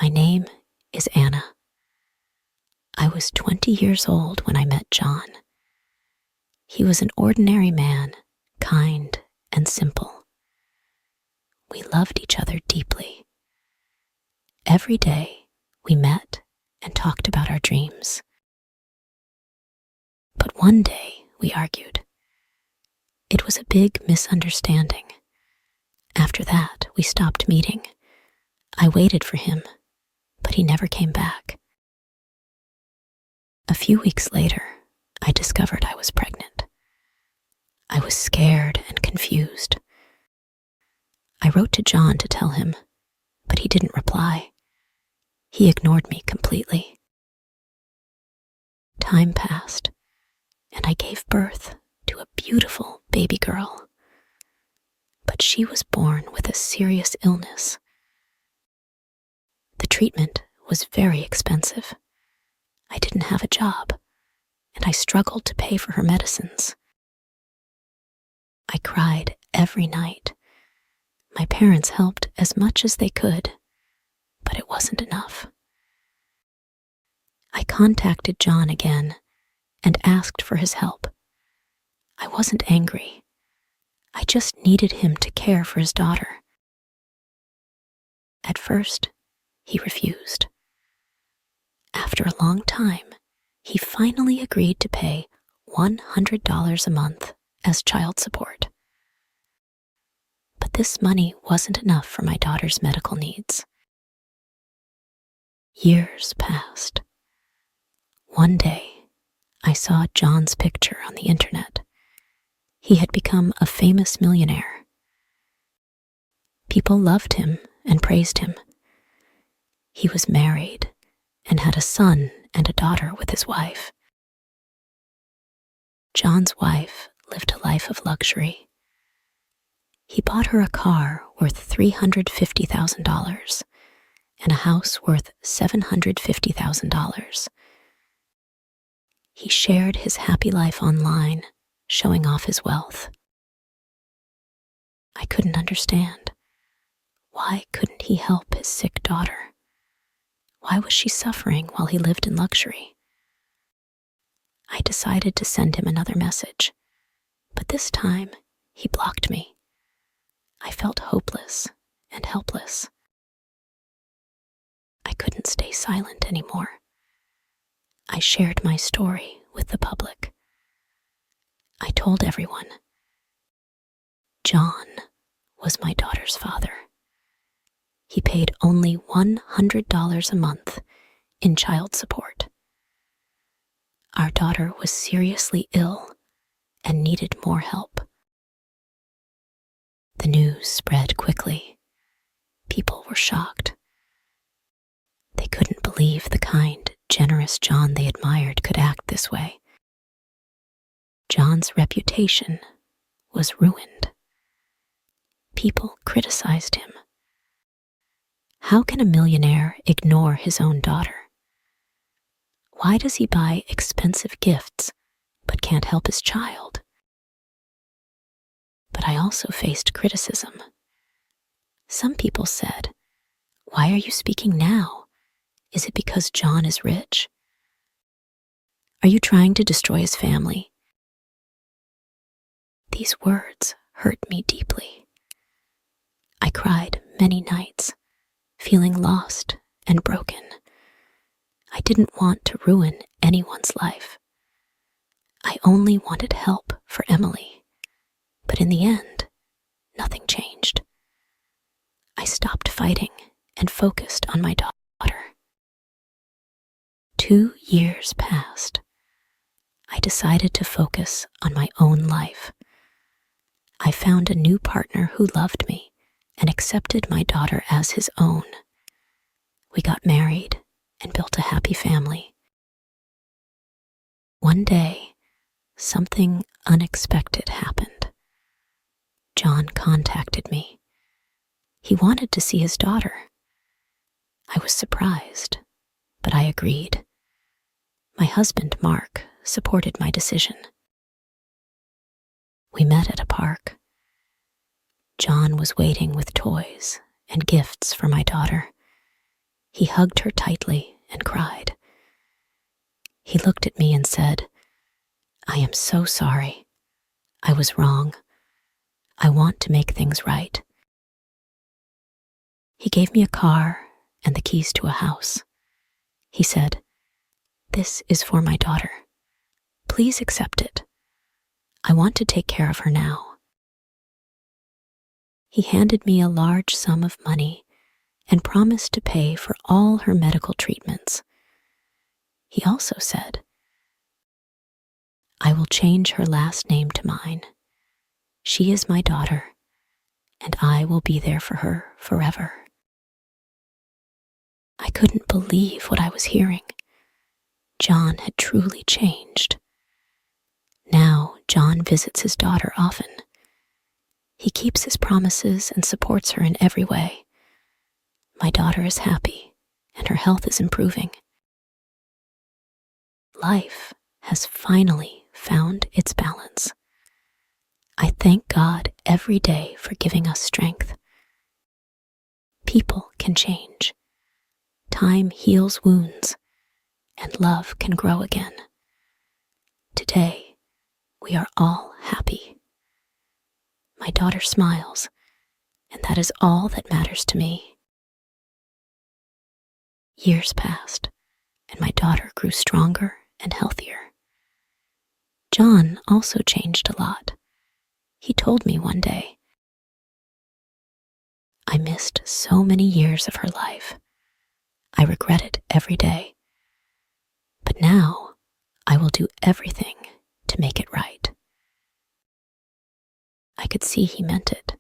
My name is Anna. I was 20 years old when I met John. He was an ordinary man, kind and simple. We loved each other deeply. Every day, we met and talked about our dreams. But one day, we argued. It was a big misunderstanding. After that, we stopped meeting. I waited for him, but he never came back. A few weeks later, I discovered I was pregnant. I was scared and confused. I wrote to John to tell him, but he didn't reply. He ignored me completely. Time passed, and I gave birth to a beautiful baby girl. But she was born with a serious illness. The treatment was very expensive. I didn't have a job, and I struggled to pay for her medicines. I cried every night. My parents helped as much as they could, but it wasn't enough. I contacted John again and asked for his help. I wasn't angry. I just needed him to care for his daughter. At first, he refused. After a long time, he finally agreed to pay $100 a month as child support. But this money wasn't enough for my daughter's medical needs. Years passed. One day, I saw John's picture on the internet. He had become a famous millionaire. People loved him and praised him. He was married and had a son and a daughter with his wife. John's wife lived a life of luxury. He bought her a car worth $350,000 and a house worth $750,000. He shared his happy life online, showing off his wealth. I couldn't understand. Why couldn't he help his sick daughter? Why was she suffering while he lived in luxury? I decided to send him another message, but this time he blocked me. I felt hopeless and helpless. I couldn't stay silent anymore. I shared my story with the public. I told everyone. John was my daughter's father. He paid only $100 a month in child support. Our daughter was seriously ill and needed more help. The news spread quickly. People were shocked. They couldn't believe the kind, generous John they admired could act this way. John's reputation was ruined. People criticized him. How can a millionaire ignore his own daughter? Why does he buy expensive gifts but can't help his child? But I also faced criticism. Some people said, "Why are you speaking now? Is it because John is rich? Are you trying to destroy his family?" These words hurt me deeply. I cried many nights, feeling lost and broken. I didn't want to ruin anyone's life. I only wanted help for Emily. But in the end, nothing changed. I stopped fighting and focused on my daughter. 2 years passed. I decided to focus on my own life. I found a new partner who loved me and accepted my daughter as his own. We got married and built a happy family. One day, something unexpected happened. John contacted me. He wanted to see his daughter. I was surprised, but I agreed. My husband, Mark, supported my decision. We met at a park. John was waiting with toys and gifts for my daughter. He hugged her tightly and cried. He looked at me and said, "I am so sorry. I was wrong. I want to make things right." He gave me a car and the keys to a house. He said, "This is for my daughter. Please accept it. I want to take care of her now." He handed me a large sum of money and promised to pay for all her medical treatments. He also said, "I will change her last name to mine. She is my daughter, and I will be there for her forever." I couldn't believe what I was hearing. John had truly changed. Now John visits his daughter often. He keeps his promises and supports her in every way. My daughter is happy, and her health is improving. Life has finally found its balance. I thank God every day for giving us strength. People can change. Time heals wounds, and love can grow again. Today, we are all happy. My daughter smiles, and that is all that matters to me. Years passed, and my daughter grew stronger and healthier. John also changed a lot. He told me one day, "I missed so many years of her life. I regret it every day. But now I will do everything to make it right." I could see he meant it.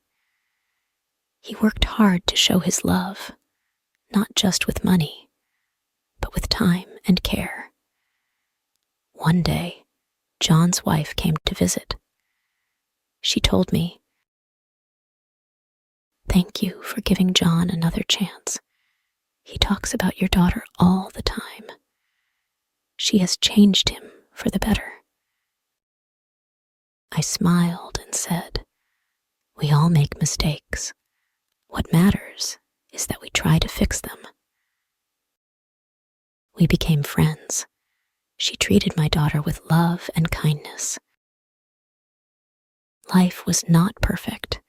He worked hard to show his love, not just with money, but with time and care. One day, John's wife came to visit. She told me, "Thank you for giving John another chance. He talks about your daughter all the time. She has changed him for the better." I smiled and said, "We all make mistakes. What matters is that we try to fix them." We became friends. She treated my daughter with love and kindness. Life was not perfect,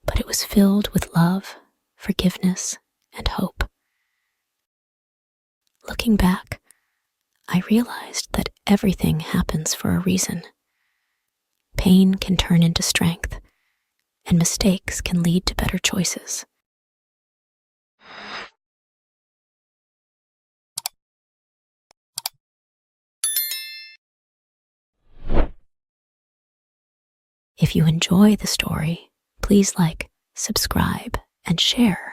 but it was filled with love, forgiveness, and hope. Looking back, I realized that everything happens for a reason. Pain can turn into strength, and mistakes can lead to better choices. If you enjoy the story, please like, subscribe, and share.